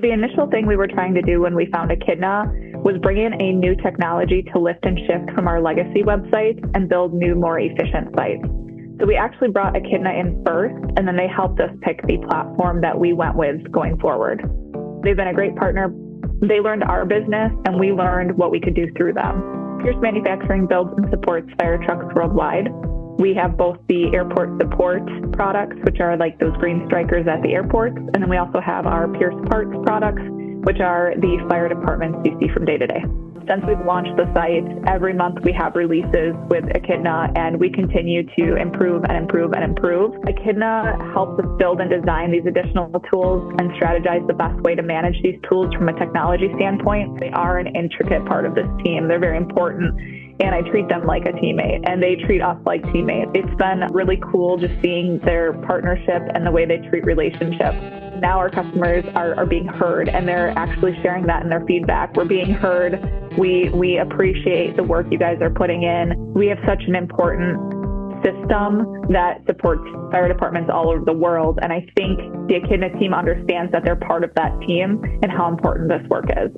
The initial thing we were trying to do when we found Echidna was bring in a new technology to lift and shift from our legacy websites and build new, more efficient sites. So we actually brought Echidna in first, and then they helped us pick the platform that we went with going forward. They've been a great partner. They learned our business, and we learned what we could do through them. Pierce Manufacturing builds and supports fire trucks worldwide. We have both the airport support products, which are like those green strikers at the airports, and then we also have our Pierce Parts products, which are the fire departments you see from day to day. Since we've launched the site, every month we have releases with Echidna, and we continue to improve and improve and improve. Echidna helps us build and design these additional tools and strategize the best way to manage these tools from a technology standpoint. They are an intricate part of this team. They're very important, and I treat them like a teammate, and they treat us like teammates. It's been really cool just seeing their partnership and the way they treat relationships. Now our customers are being heard, and they're actually sharing that in their feedback. We're being heard. We appreciate the work you guys are putting in. We have such an important system that supports fire departments all over the world, and I think the Echidna team understands that they're part of that team and how important this work is.